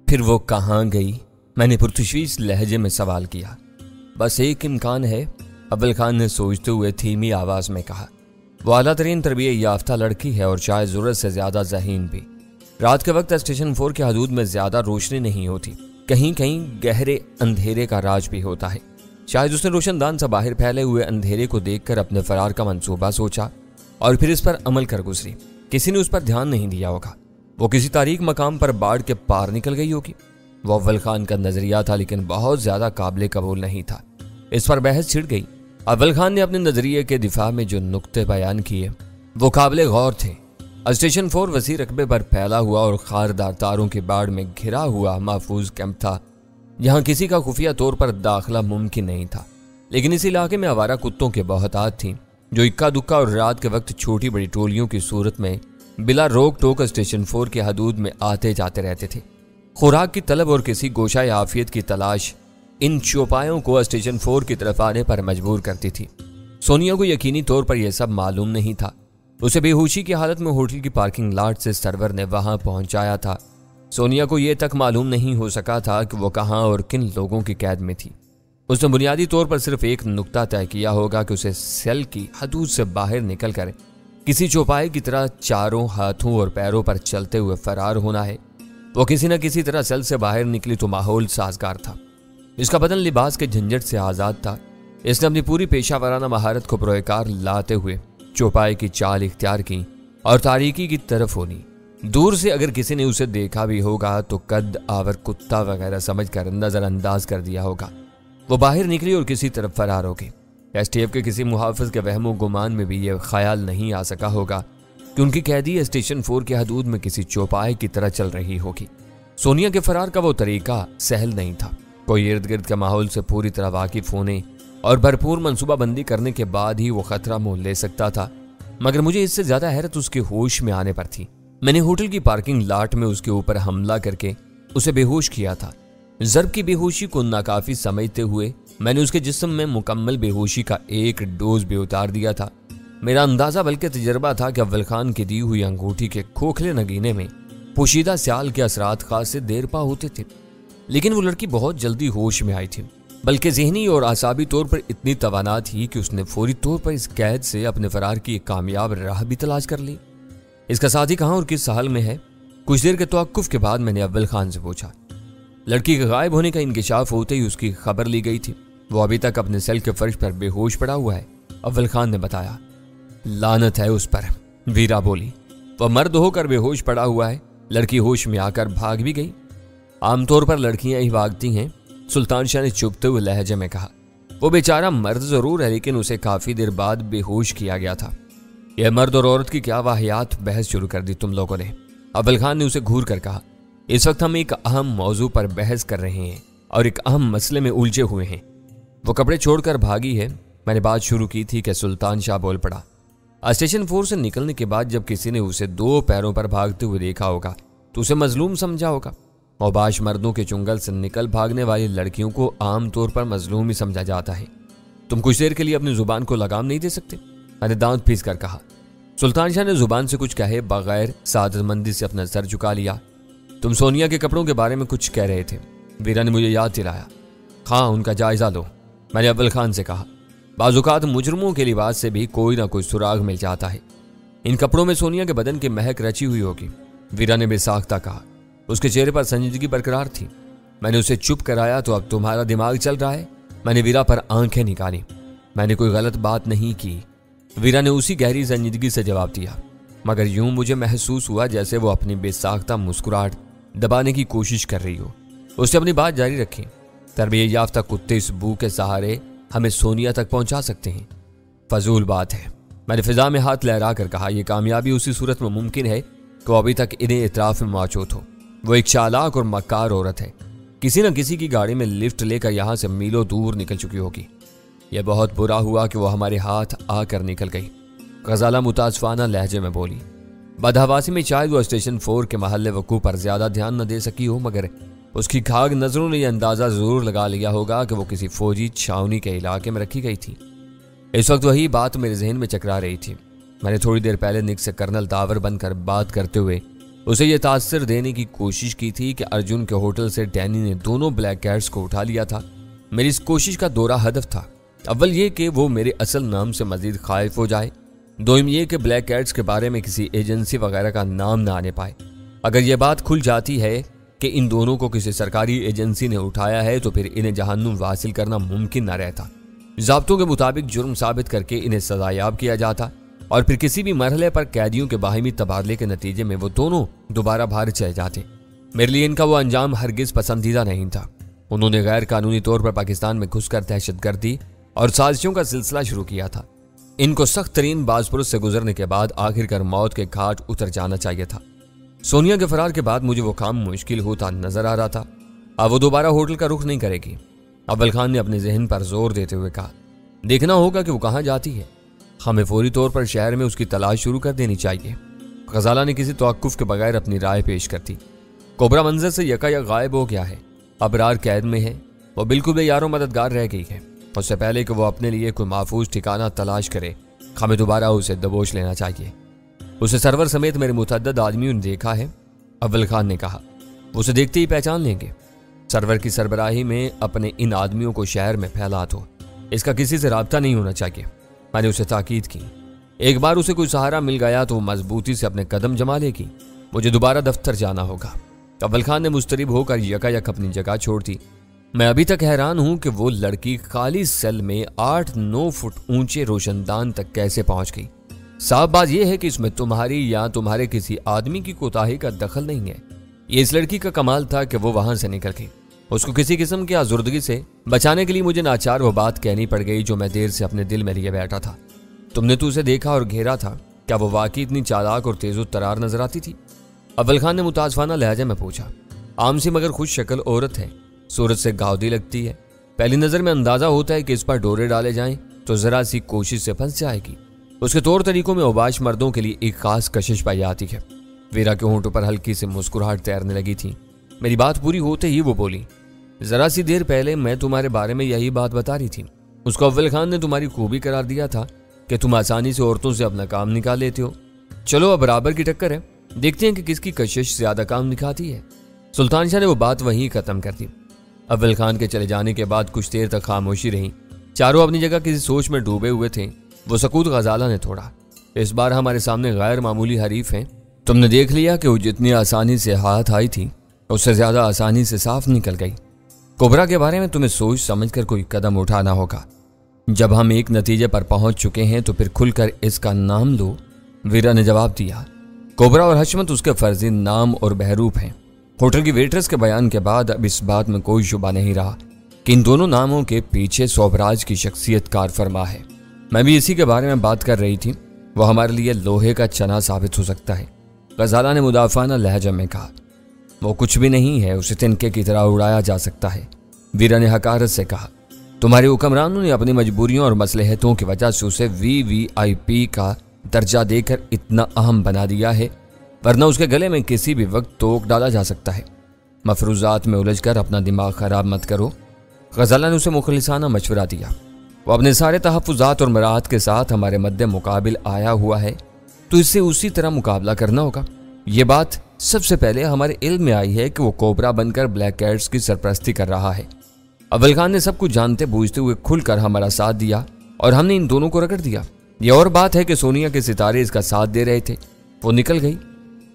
फिर वो कहाँ गई? मैंने पुरतशवीश लहजे में सवाल किया। बस एक इम्कान है, अव्वल खान ने सोचते हुए धीमी आवाज में कहा। वो आला तरीन तरबियत याफ्ता लड़की है और शायद जरूरत से ज्यादा ज़हीन भी। रात के वक्त स्टेशन 4 के हदूद में ज्यादा रोशनी नहीं होती, कहीं कहीं गहरे अंधेरे का राज भी होता है। शायद उसने रोशनदान से बाहर फैले हुए अंधेरे को देखकर अपने फरार का मंसूबा सोचा और फिर इस पर अमल कर गुजरी। किसी ने उस पर ध्यान नहीं दिया होगा। वो किसी तारीख मकाम पर बाढ़ के पार निकल गई होगी। वो अव्वल खान का नजरिया था, लेकिन बहुत ज्यादा काबिल कबूल नहीं था। इस पर बहस छिड़ गई। अव्वल खान ने अपने नजरिए के दिफा में जो नुक्ते बयान किए वो काबिल गौर थे। स्टेशन 4 वसी रकबे पर फैला हुआ और खारदार तारों की बाढ़ में घिरा हुआ महफूज कैंप था। यहाँ किसी का खुफिया तौर पर दाखिला मुमकिन नहीं था, लेकिन इस इलाके में आवारा कुत्तों की बहुतात थी जो इक्का दुक्का और रात के वक्त छोटी बड़ी टोलियों की सूरत में बिला रोक टोक स्टेशन 4 के हदूद में आते जाते रहते थे। खुराक की तलब और किसी गोशा आफियत की तलाश इन चौपायों को स्टेशन 4 की तरफ आने पर मजबूर करती थी। सोनिया को यकीनी तौर पर यह सब मालूम नहीं था। उसे बेहोशी की हालत में होटल की पार्किंग लॉट से सर्वर ने वहां पहुंचाया था। सोनिया को यह तक मालूम नहीं हो सका था कि वो कहां और किन लोगों की कैद में थी। उसने बुनियादी तौर पर सिर्फ एक नुक्ता तय किया होगा कि उसे सेल की हदूद से बाहर निकलकर किसी चौपाई की तरह चारों हाथों और पैरों पर चलते हुए फरार होना है। वो किसी न किसी तरह सेल से बाहर निकली तो माहौल साजगार था। इसका बदन लिबास के झंझट से आजाद था। इसने अपनी पूरी पेशा वराना महारत को प्रोकार लाते हुए चौपाई की चाल इख्तियार की और तारीकी की तरफ होनी। दूर से अगर किसी ने उसे देखा भी होगा तो कद आवर कुत्ता वगैरह समझकर नजरअंदाज कर दिया होगा। वो बाहर निकली और किसी तरफ फरार हो गई। एसटीएफ के किसी मुहाफिज के वहमो गुमान में भी यह ख्याल नहीं आ सका होगा कि उनकी कैदी स्टेशन 4 के हदूद में किसी चौपाई की तरह चल रही होगी। सोनिया के फरार का वो तरीका सहल नहीं था। कोई इर्द गिर्द के माहौल से पूरी तरह वाकिफ होने और भरपूर मनसूबाबंदी करने के बाद ही वो खतरा मोल ले सकता था, मगर मुझे इससे ज्यादा हैरत उसके होश में आने पर थी। मैंने होटल की पार्किंग लॉट में उसके ऊपर हमला करके उसे बेहोश किया था। जर्ब की बेहोशी को नाकाफी समझते हुए मैंने उसके जिस्म में मुकम्मल बेहोशी का एक डोज भी उतार दिया था। मेरा अंदाजा बल्कि तजर्बा था कि अव्वल खान की दी हुई अंगूठी के खोखले नगीने में पोशीदा स्याल के असरात खासे देर पा होते थे, लेकिन वो लड़की बहुत जल्दी होश में आई थी। बल्कि ज़हनी और आसाबी तौर पर इतनी तवाना थी कि उसने फौरी तौर पर इस कैद से अपने फरार की एक कामयाब राह भी तलाश कर ली। इसका साथी कहाँ और किस हाल में है? कुछ देर के तवक्कुफ के बाद मैंने अव्वल खान से पूछा। लड़की के गायब होने का इंकिशाफ होते ही उसकी खबर ली गई थी। वो अभी तक अपने सेल के फर्श पर बेहोश पड़ा हुआ है, अव्वल खान ने बताया। लानत है उस पर, वीरा बोली। वह मर्द होकर बेहोश पड़ा हुआ है। लड़की होश में आकर भाग भी गई। आमतौर पर लड़कियां ही भागती हैं, सुल्तान शाह ने चुभते हुए लहजे में कहा। वो बेचारा मर्द जरूर है, लेकिन उसे काफी देर बाद बेहोश किया गया था। यह मर्द और औरत की क्या वाहियात बहस शुरू कर दी तुम लोगों ने, अव्वल खान ने उसे घूर कर कहा। इस वक्त हम एक अहम मौजू पर बहस कर रहे हैं और एक अहम मसले में उलझे हुए हैं। वो कपड़े छोड़कर भागी है। मैंने बात शुरू की थी कि सुल्तान शाह बोल पड़ा। स्टेशन 4 से निकलने के बाद जब किसी ने उसे 2 पैरों पर भागते हुए देखा होगा तो उसे मजलूम समझा होगा। औबाश मर्दों के चुंगल से निकल भागने वाली लड़कियों को आमतौर पर मजलूम ही समझा जाता है। तुम कुछ देर के लिए अपनी जुबान को लगाम नहीं दे सकते? मैंने दांत पीस कर कहा। सुल्तान शाह ने जुबान से कुछ कहे बगैर सादतमंदी से अपना सर झुका लिया। तुम सोनिया के कपड़ों के बारे में कुछ कह रहे थे, वीरा ने मुझे याद दिलाया। हाँ, उनका जायजा लो, मैंने अव्वल खान से कहा। बाजुकात मुजरमों के लिबास से भी कोई ना कोई सुराग मिल जाता है। इन कपड़ों में सोनिया के बदन की महक रची हुई होगी, वीरा ने बेसाख्ता कहा। उसके चेहरे पर संजीदगी बरकरार थी। मैंने उसे चुप कराया तो अब तुम्हारा दिमाग चल रहा है? मैंने वीरा पर आंखें निकाली। मैंने कोई गलत बात नहीं की, वीरा ने उसी गहरी संजीदगी से जवाब दिया, मगर यूं मुझे महसूस हुआ जैसे वो अपनी बेसाख्ता मुस्कुराहट दबाने की कोशिश कर रही हो। उसने अपनी बात जारी रखी। तरबियत याफ्ता कुत्ते इस बू के सहारे हमें सोनिया तक पहुंचा सकते हैं। फजूल बात है, मैंने फिजा में हाथ लहरा कर कहा। यह कामयाबी उसी सूरत में मुमकिन है कि अभी तक इन्हें इतराफ में मौजूद हो। वो एक चालाक और मक्कार औरत है। किसी न किसी की गाड़ी में लिफ्ट लेकर यहां से मीलों दूर निकल चुकी होगी। यह बहुत बुरा हुआ कि वो हमारे हाथ आकर निकल गई, गजाला मुतासफाना लहजे में बोली। बदहवासी में शायद वो स्टेशन 4 के महल्ले वकू पर ज्यादा ध्यान न दे सकी हो, मगर उसकी खाग नजरों ने यह अंदाजा जरूर लगा लिया होगा कि वो किसी फौजी छावनी के इलाके में रखी गई थी। इस वक्त वही बात मेरे जहन में चकरा रही थी। मैंने थोड़ी देर पहले निक से कर्नल दावर बनकर बात करते हुए उसे ये तासर देने की कोशिश की थी कि अर्जुन के होटल से डैनी ने दोनों ब्लैक कैट्स को उठा लिया था। मेरी इस कोशिश का दोहरा हदफ था। अव्वल ये कि वो मेरे असल नाम से मजीद खाइफ हो जाए, दोम ये कि ब्लैक कैट्स के बारे में किसी एजेंसी वगैरह का नाम ना आने पाए। अगर यह बात खुल जाती है कि इन दोनों को किसी सरकारी एजेंसी ने उठाया है तो फिर इन्हें जहन्नुम हासिल करना मुमकिन न रहता। ज़ाब्तों के मुताबिक जुर्म साबित करके इन्हें सजायाब किया जाता और फिर किसी भी मरहले पर कैदियों के बाहिमी तबादले के नतीजे में वो दोनों दोबारा भारत चले जाते। मेरे लिए इनका वो अंजाम हरगिज पसंदीदा नहीं था। उन्होंने गैर कानूनी तौर पर पाकिस्तान में घुसकर दहशतगर्दी और साजिशों का सिलसिला शुरू किया था। इनको सख्त तरीन बाजपुरुष से गुजरने के बाद आखिरकार मौत के घाट उतर जाना चाहिए था। सोनिया के फरार के बाद मुझे वो काम मुश्किल होता नजर आ रहा था। अब वो दोबारा होटल का रुख नहीं करेगी। अव्वल खान ने अपने जहन पर जोर देते हुए कहा, देखना होगा कि वो कहाँ जाती है। हमें फौरी तौर पर शहर में उसकी तलाश शुरू कर देनी चाहिए। गजाला ने किसी तवक्कुफ के बगैर अपनी राय पेश कर दी। कोबरा मंजर से यकायक गायब हो गया है। अबरार कैद में है। वो बिल्कुल बेयारो मददगार रह गई है। उससे पहले कि वो अपने लिए कोई महफूज ठिकाना तलाश करे, हमें दोबारा उसे दबोच लेना चाहिए। उसे सरवर समेत मेरे मुतअद्दिद आदमियों ने देखा है, अव्वल खान ने कहा। उसे देखते ही पहचान लेंगे। सरवर की सरबराही में अपने इन आदमियों को शहर में फैला दो। इसका किसी से राब्ता नहीं होना चाहिए। मैंने उसे ताकीद की। एक बार उसे कोई सहारा मिल गया तो वो मजबूती से अपने कदम जमा लेगी। मुझे दोबारा दफ्तर जाना होगा। अव्वल खान ने मुस्तरिब होकर यकायक अपनी जगह छोड़ दी। मैं अभी तक हैरान हूं कि वो लड़की खाली सेल में 8-9 फुट ऊंचे रोशनदान तक कैसे पहुंच गई। साफ बात यह है कि इसमें तुम्हारी या तुम्हारे किसी आदमी की कोताही का दखल नहीं है। ये इस लड़की का कमाल था कि वो वहां से निकल गई। उसको किसी किस्म की आजुर्दगी से बचाने के लिए मुझे नाचार वो बात कहनी पड़ गई जो मैं देर से अपने दिल में लिए बैठा था। तुमने तो उसे देखा और घेरा था, क्या वो वाकई इतनी चालाक और तेजो तरार नजर आती थी? अव्वल खान ने मुताजफाना लहजे में पूछा। आम सी मगर खुश शक्ल औरत है, सूरत से गावदी लगती है। पहली नजर में अंदाजा होता है कि इस पर डोरे डाले जाएं तो जरा सी कोशिश से फंस जाएगी। उसके तौर तरीकों में औबाश मर्दों के लिए एक खास कशिश पाई जाती है। वीरा के होंठों पर हल्की से मुस्कुराहट तैरने लगी थी। मेरी बात पूरी होते ही वो बोली, जरा सी देर पहले मैं तुम्हारे बारे में यही बात बता रही थी। उसको अव्वल खान ने तुम्हारी खूबी करार दिया था कि तुम आसानी से औरतों से अपना काम निकाल लेते हो। चलो अब बराबर की टक्कर है, देखते हैं कि किसकी कशिश ज्यादा काम निकालती है। सुल्तान शाह ने वो बात वहीं खत्म कर दी। अव्वल खान के चले जाने के बाद कुछ देर तक खामोशी रही। चारों अपनी जगह किसी सोच में डूबे हुए थे। वो सकूत गजाला ने तोड़ा। इस बार हमारे सामने गैर मामूली हरीफ हैं। तुमने देख लिया कि वो जितनी आसानी से हाथ आई थी उससे ज्यादा आसानी से साफ निकल गई। कोबरा के बारे में तुम्हें सोच समझकर कोई कदम उठाना होगा। जब हम एक नतीजे पर पहुंच चुके हैं तो फिर खुलकर इसका नाम लो, वीरा ने जवाब दिया। कोबरा और हशमत उसके फर्जी नाम और बहरूप हैं। होटल की वेट्रेस के बयान के बाद अब इस बात में कोई शुबा नहीं रहा कि इन दोनों नामों के पीछे सोबराज की शख्सियत कार फरमा है। मैं भी इसी के बारे में बात कर रही थी। वो हमारे लिए लोहे का चना साबित हो सकता है, गजाला ने मुदाफाना लहजा में कहा। वो कुछ भी नहीं है, उसे तिनके की तरह उड़ाया जा सकता है, वीरा ने हकारत से कहा। तुम्हारे हुक्मरानों ने अपनी मजबूरियों और मसलहतों की वजह से उसे VVIP का दर्जा देकर इतना अहम बना दिया है, वरना उसके गले में किसी भी वक्त तोक डाला जा सकता है। मफरूजात में उलझकर अपना दिमाग खराब मत करो, गजाला ने उसे मुखलिसाना मशवरा दिया। वो अपने सारे तहफ़्फ़ुज़ात और मराहत के साथ हमारे मद्दे मुकाबिल आया हुआ है तो इससे उसी तरह मुकाबला करना होगा। ये बात सबसे पहले हमारे इल्म में आई है कि वो कोबरा बनकर ब्लैक कैट्स की सरपरस्ती कर रहा है। अव्वल खान ने सब कुछ जानते बूझते हुए खुलकर हमारा साथ दिया और हमने इन दोनों को रगड़ दिया। ये और बात है कि सोनिया के सितारे इसका साथ दे रहे थे, वो निकल गई।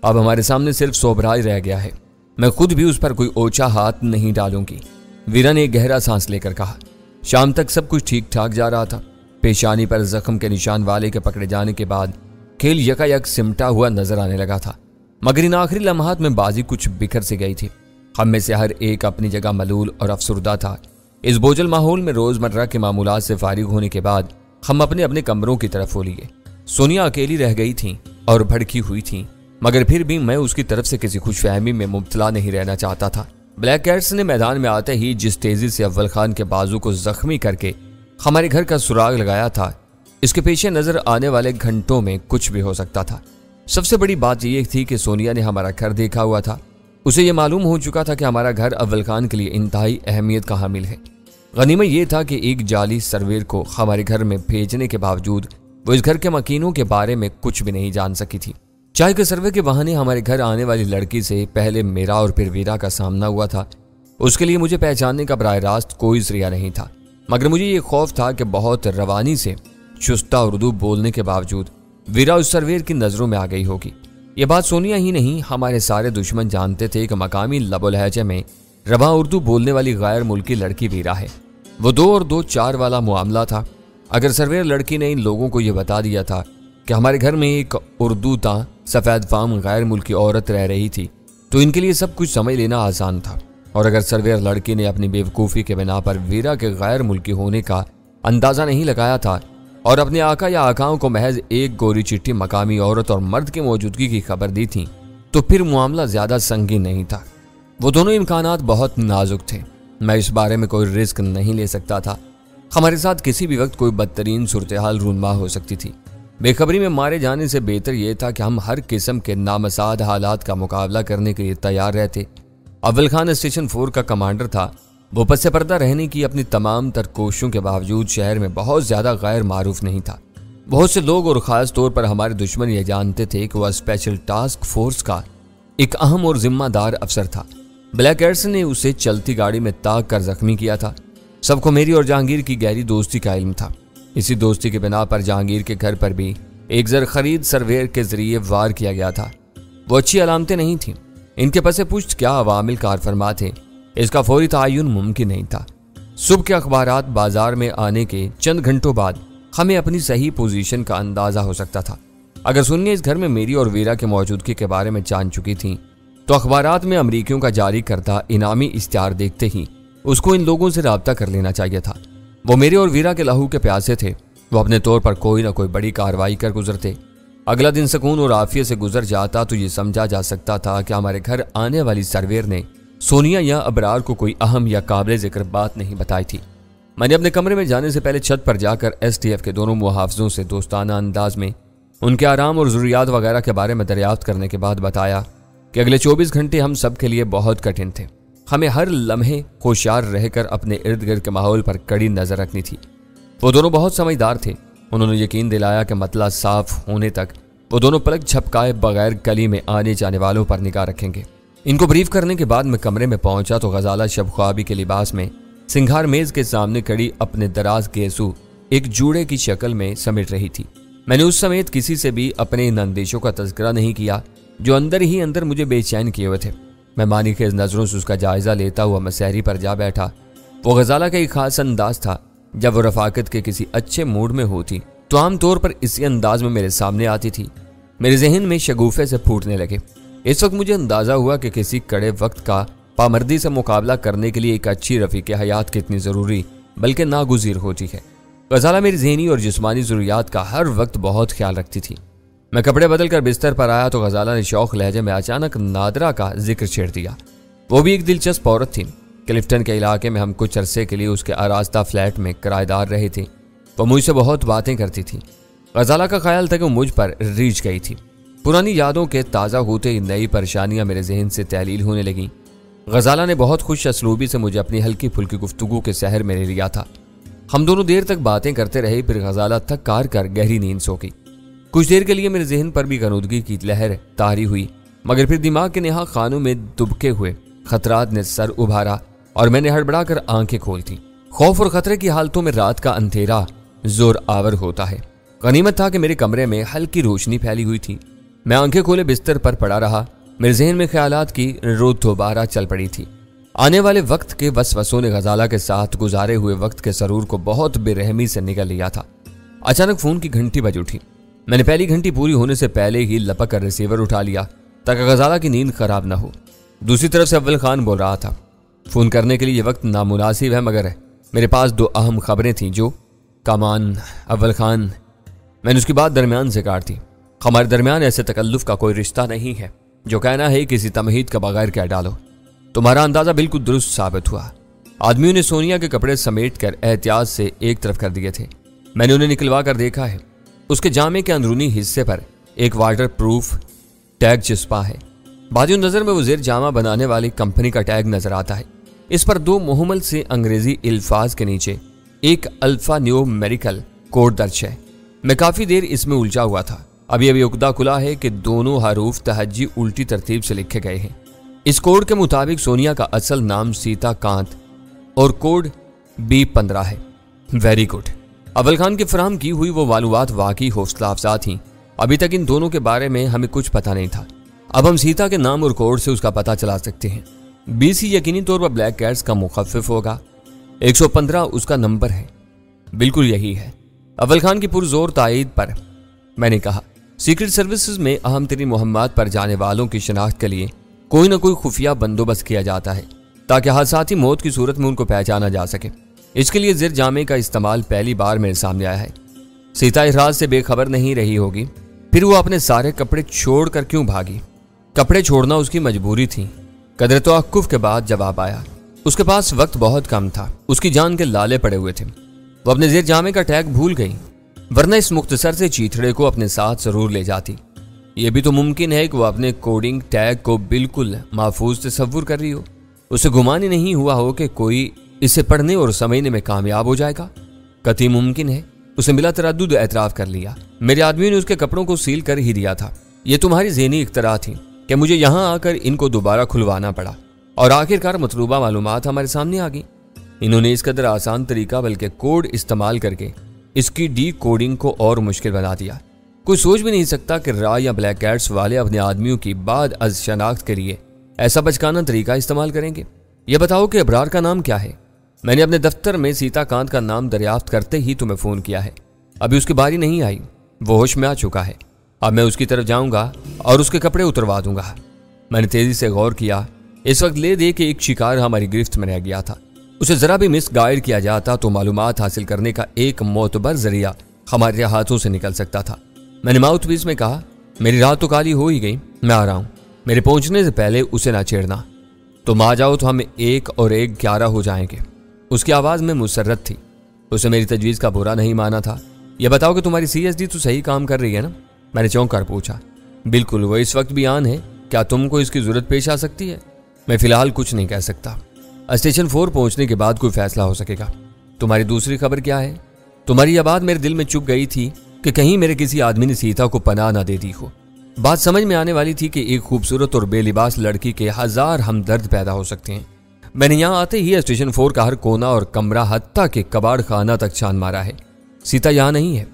अब हमारे सामने सिर्फ सोबराज रह गया है। मैं खुद भी उस पर कोई ओछा हाथ नहीं डालूंगी, वीरा ने एक गहरा सांस लेकर कहा। शाम तक सब कुछ ठीक ठाक जा रहा था। पेशानी पर जख्म के निशान वाले के पकड़े जाने के बाद खेल यकायक सिमटा हुआ नजर आने लगा था, मगर इन आखिरी लम्हात में बाजी कुछ बिखर से गई थी। हम में से हर एक अपनी जगह मलूल और अफसुर्दा था। इस बोझल माहौल में रोजमर्रा के मामूलात से फारिग होने के बाद हम अपने अपने कमरों की तरफ हो लिए। सोनिया अकेली रह गई थी और भड़की हुई थी, मगर फिर भी मैं उसकी तरफ से किसी खुशफहमी में मुब्तला नहीं रहना चाहता था। ब्लैक कैट्स ने मैदान में आते ही जिस तेजी से अव्वल खान के बाजू को जख्मी करके हमारे घर का सुराग लगाया था, इसके पीछे नजर आने वाले घंटों में कुछ भी हो सकता था। सबसे बड़ी बात यह थी कि सोनिया ने हमारा घर देखा हुआ था। उसे यह मालूम हो चुका था कि हमारा घर अव्वल खान के लिए इंतहाई अहमियत का हामिल है। गनीमत यह था कि एक जाली सर्वेर को हमारे घर में भेजने के बावजूद वो इस घर के मकीनों के बारे में कुछ भी नहीं जान सकी थी। चाय के सर्वे के बहाने हमारे घर आने वाली लड़की से पहले मेरा और फिर वीरा का सामना हुआ था। उसके लिए मुझे पहचानने का बराह रास्त कोई जरिया नहीं था, मगर मुझे ये खौफ था कि बहुत रवानी से चुस्ता उर्दू बोलने के बावजूद वीरा उस सर्वेयर की नजरों में आ गई होगी। ये बात सोनिया ही नहीं, हमारे सारे दुश्मन जानते थे कि मकामी लबो लहजे में रवा उर्दू बोलने वाली गैर मुल्की लड़की वीरा है। वो 2 और 2 4 वाला मामला था। अगर सर्वेयर लड़की ने इन लोगों को यह बता दिया था कि हमारे घर में एक उर्दू सफेद फाम गैर मुल्की औरत रह रही थी, तो इनके लिए सब कुछ समझ लेना आसान था। और अगर सर्वेयर लड़की ने अपनी बेवकूफ़ी के बिना पर वीरा के गैर मुल्की होने का अंदाज़ा नहीं लगाया था और अपने आका या आकाओं को महज एक गोरी चिट्ठी मकामी औरत और मर्द की मौजूदगी की खबर दी थी, तो फिर मामला ज़्यादा संगीन नहीं था। वो दोनों इम्कानात बहुत नाजुक थे। मैं इस बारे में कोई रिस्क नहीं ले सकता था। हमारे साथ किसी भी वक्त कोई बदतरीन सूरत हाल रूनमा हो सकती थी। बेखबरी में मारे जाने से बेहतर यह था कि हम हर किस्म के नामसाद हालात का मुकाबला करने के लिए तैयार रहते। अव्वल खान स्टेशन 4 का कमांडर था। वो पसे पर्दा रहने की अपनी तमाम तर कोशिशों के बावजूद शहर में बहुत ज्यादा गैर मारूफ नहीं था। बहुत से लोग और ख़ास तौर पर हमारे दुश्मन ये जानते थे कि वह स्पेशल टास्क फोर्स का एक अहम और जिम्मेदार अफसर था। ब्लैक एड्स ने उसे चलती गाड़ी में ताक कर जख्मी किया था। सबको मेरी और जहांगीर की गहरी दोस्ती का इल्म था। इसी दोस्ती के बिना पर जहांगीर के घर पर भी एक जर खरीद सर्वेयर के जरिए वार किया गया था। वो अच्छी अलामतें नहीं थीं। इनके पसे पुश्त क्या अवामिल कार फरमा थे, इसका फौरी तयन मुमकिन नहीं था। सुबह के अखबारात बाजार में आने के चंद घंटों बाद हमें अपनी सही पोजीशन का अंदाजा हो सकता था। अगर सोनिया इस घर में मेरी और वीरा के मौजूदगी के बारे में जान चुकी थी, तो अखबारात में अमरीकियों का जारी करता इनामी इश्तिहार देखते ही उसको इन लोगों से राब्ता कर लेना चाहिए था। वो मेरे और वीरा के लहू के प्यासे थे। वो अपने तौर पर कोई ना कोई बड़ी कार्रवाई कर गुजरते। अगला दिन सुकून और आफियत से गुजर जाता तो ये समझा जा सकता था कि हमारे घर आने वाली सर्वेयर ने सोनिया या अबरार को कोई अहम या काबिल जिक्र बात नहीं बताई थी। मैंने अपने कमरे में जाने से पहले छत पर जाकर STF के दोनों मुहाफिजों से दोस्ताना अंदाज में उनके आराम और ज़रूरियात वगैरह के बारे में दरियाफ्त करने के बाद बताया कि अगले 24 घंटे हम सब के लिए बहुत कठिन थे। हमें हर लम्हे होशियार रहकर अपने इर्द गिर्द के माहौल पर कड़ी नजर रखनी थी। वो दोनों बहुत समझदार थे। उन्होंने यकीन दिलाया कि मतला साफ होने तक वो दोनों पलक झपकाए बगैर गली में आने जाने वालों पर निगाह रखेंगे। इनको ब्रीफ करने के बाद मैं कमरे में पहुंचा तो गजाला शब ख्वाबी के लिबास में सिंघार मेज के सामने खड़ी अपने दराज गेसू एक जूड़े की शक्ल में समेट रही थी। मैंने उस समेत किसी से भी अपने इन अंदेशों का तज़किरा नहीं किया जो अंदर ही अंदर मुझे बेचैन किए हुए थे। मैं मानी खेज नजरों से उसका जायजा लेता हुआ मसहरी पर जा बैठा। वो गजाला का एक खास अंदाज था। जब वो रफाकत के किसी अच्छे मूड में होती तो आमतौर पर इसी अंदाज में मेरे सामने आती थी। मेरे जहन में शगुफे से फूटने लगे। इस वक्त मुझे अंदाजा हुआ कि किसी कड़े वक्त का पामर्दी से मुकाबला करने के लिए एक अच्छी रफीक हयात कितनी ज़रूरी बल्कि नागुज़ीर होती है। गजाला मेरी ज़हनी और जिस्मानी ज़रूरियात का हर वक्त बहुत ख्याल रखती थी। मैं कपड़े बदल कर बिस्तर पर आया तो गजाला ने शौक लहजे में अचानक नादरा का जिक्र छेड़ दिया। वो भी एक दिलचस्प औरत थी। क्लिफ्टन के इलाके में हम कुछ अरसे के लिए उसके आरास्ता फ्लैट में किराएदार रहे थे। वो मुझसे बहुत बातें करती थी। गजाला का ख्याल था कि वो मुझ पर रीझ गई थी। पुरानी यादों के ताज़ा होते ही नई परेशानियां मेरे जहन से तहलील होने लगीं। गजाला ने बहुत खुश असलूबी से मुझे अपनी हल्की फुल्की गुफ्तगू के सहर में ले लिया था। हम दोनों देर तक बातें करते रहे। फिर गजाला थक कार कर गहरी नींद सो गई। कुछ देर के लिए मेरे जहन पर भी गनूदगी की लहर तारी हुई, मगर फिर दिमाग के नेहा खानों में दुबके हुए खतरात ने सर उभारा और मैंने हड़बड़ा कर आंखें खोल दी। खौफ और खतरे की हालतों में रात का अंधेरा जोर आवर होता है। गनीमत था कि मेरे कमरे में हल्की रोशनी फैली हुई थी। मैं आंखें खोले बिस्तर पर पड़ा रहा। मेरे जहन में ख्यालात की रोत दोबारा चल पड़ी थी। आने वाले वक्त के वसवसों ने गजाला के साथ गुजारे हुए वक्त के सरूर को बहुत बेरहमी से निगल लिया था। अचानक फोन की घंटी बज उठी। मैंने पहली घंटी पूरी होने से पहले ही लपक कर रिसीवर उठा लिया ताकि गजाला की नींद खराब न हो। दूसरी तरफ से अव्वल खान बोल रहा था। फोन करने के लिए यह वक्त नामुनासिब है, मगर मेरे पास 2 अहम खबरें थीं। जो कमान अव्वल खान, मैंने उसकी बात दरमियान से काट दी। हमारे दरमियान ऐसे तकल्लुफ का कोई रिश्ता नहीं है जो कहना है किसी तमहीद का बगैर क्या डालो। तुम्हारा अंदाजा बिल्कुल दुरुस्त साबित हुआ। आदमियों ने सोनिया के कपड़े समेट कर एहतियात से एक तरफ कर दिए थे। मैंने उन्हें निकलवा कर देखा है। उसके जामे के अंदरूनी हिस्से पर एक वाटर प्रूफ टैग चिपका है। बाजू नजर में वो जेर जामा बनाने वाली कंपनी का टैग नजर आता है। इस पर 2 मुहम्मल से अंग्रेजी अल्फाज के नीचे एक अल्फा न्यू मेरिकल कोड दर्ज है। मैं काफी देर इसमें उलझा हुआ था। अभी अभी उकदा खुला है कि दोनों हरूफ तहज्जी उल्टी तरतीब से लिखे गए हैं। इस कोड के मुताबिक सोनिया का असल नाम सीता कांत और कोड B15 है। Very good. अव्वल खान की फराहम की हुई वो मालूमात वाकई हौसला अफजा थी। अभी तक इन दोनों के बारे में हमें कुछ पता नहीं था। अब हम सीता के नाम और कोड से उसका पता चला सकते हैं। BC यकीनी तौर पर ब्लैक कैट्स का मुखफ़िफ होगा। 115 उसका नंबर है। बिल्कुल यही है। अव्वल खान की पुरजोर तायीद पर मैंने कहा, सीक्रेट सर्विसेज में अहम तरीन मुहम्मद पर जाने वालों की शनाख्त के लिए कोई ना कोई खुफिया बंदोबस्त किया जाता है ताकि हादसाती मौत की सूरत में उनको पहचाना जा सके। इसके लिए ज़िर जामे का इस्तेमाल पहली बार मेरे सामने आया है। सीता इस राज से बेखबर नहीं रही होगी, फिर वो अपने सारे कपड़े छोड़कर क्यों भागी? कपड़े छोड़ना उसकी मजबूरी थी। कदर तवक्कुफ के बाद जवाब आया। उसके पास वक्त बहुत कम था। उसकी जान के लाले पड़े हुए थे। वो अपने ज़ेर जामे का टैग भूल गई, वरना इस मुख्तसर से चीथड़े को अपने साथ जरूर ले जाती। यह भी तो मुमकिन है कि वो अपने कोडिंग टैग को बिल्कुल महफूज तस्वुर कर रही हो। उसे गुमान ही नहीं हुआ हो कि कोई इसे पढ़ने और समझने में कामयाब हो जाएगा। कतई मुमकिन है। उसे बिला तरद्दुद एतराफ कर लिया। मेरे आदमी ने उसके कपड़ों को सील कर ही दिया था। यह तुम्हारी ज़हनी इख्तरा थी कि मुझे यहाँ आकर इनको दोबारा खुलवाना पड़ा और आखिरकार मतलूबा मालूमात हमारे सामने आ गई। इन्होंने इस कदर आसान तरीका बल्कि कोड इस्तेमाल करके इसकी डी कोडिंग को और मुश्किल बना दिया। कोई सोच भी नहीं सकता कि रा या ब्लैक कैट्स वाले अपने आदमियों की बाद अज शनाख्त के लिए ऐसा बचकाना तरीका इस्तेमाल करेंगे। यह बताओ कि अबरार का नाम क्या है? मैंने अपने दफ्तर में सीता कांत का नाम दरियाफ्त करते ही तुम्हें फ़ोन किया है। अभी उसकी बारी नहीं आई। वो होश में आ चुका है। अब मैं उसकी तरफ जाऊंगा और उसके कपड़े उतरवा दूंगा। मैंने तेजी से गौर किया। इस वक्त ले दे के एक शिकार हमारी गिरफ्त में रह गया था। उसे जरा भी मिस गाइड किया जाता तो मालूमात हासिल करने का एक मोतबर जरिया हमारे हाथों से निकल सकता था। मैंने माउथ पीस में कहा, मेरी रात तो काली हो ही गई, मैं आ रहा हूं। मेरे पहुंचने से पहले उसे ना छेड़ना। तुम आ जाओ तो हम 1 और 1 11 हो जाएंगे। उसकी आवाज़ में मुसर्रत थी। उसे मेरी तजवीज़ का बुरा नहीं माना था। यह बताओ कि तुम्हारी CSD तो सही काम कर रही है ना? मैंने चौंक कर पूछा। बिल्कुल, वो इस वक्त भी आन है। क्या तुमको इसकी ज़रूरत पेश आ सकती है? मैं फ़िलहाल कुछ नहीं कह सकता। स्टेशन 4 पहुंचने के बाद कोई फैसला हो सकेगा। तुम्हारी दूसरी खबर क्या है? तुम्हारी यह बात मेरे दिल में चुभ गई थी कि कहीं मेरे किसी आदमी ने सीता को पनाह ना दे दी हो। बात समझ में आने वाली थी कि एक खूबसूरत और बेलिबास लड़की के 1000 हमदर्द पैदा हो सकते हैं। मैंने यहाँ आते ही स्टेशन 4 का हर कोना और कमरा हत्ता के कबाड़ खाना तक छान मारा है। सीता यहाँ नहीं है।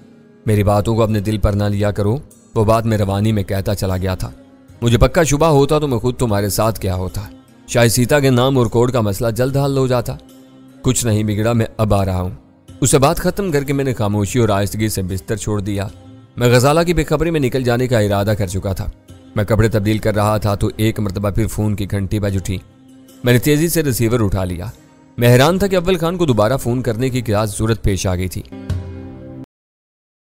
मेरी बातों को अपने दिल पर ना लिया करो। वो बात मैं रवानी में कहता चला गया था। मुझे पक्का शुबा होता तो मैं खुद तुम्हारे साथ क्या होता। शायद सीता के नाम और कोड का मसला जल्द हल हो जाता। कुछ नहीं बिगड़ा, मैं अब आ रहा हूँ। उसे बात खत्म करके मैंने खामोशी और आहिस्तगी से बिस्तर छोड़ दिया। मैं गजाला की बेखबरी में निकल जाने का इरादा कर चुका था। मैं कपड़े तब्दील कर रहा था तो एक मरतबा फिर फ़ोन की घंटी बज उठी। मैंने तेज़ी से रिसीवर उठा लिया। मैं हैरान था कि अव्वल खान को दोबारा फ़ोन करने की क्या ज़रूरत पेश आ गई थी।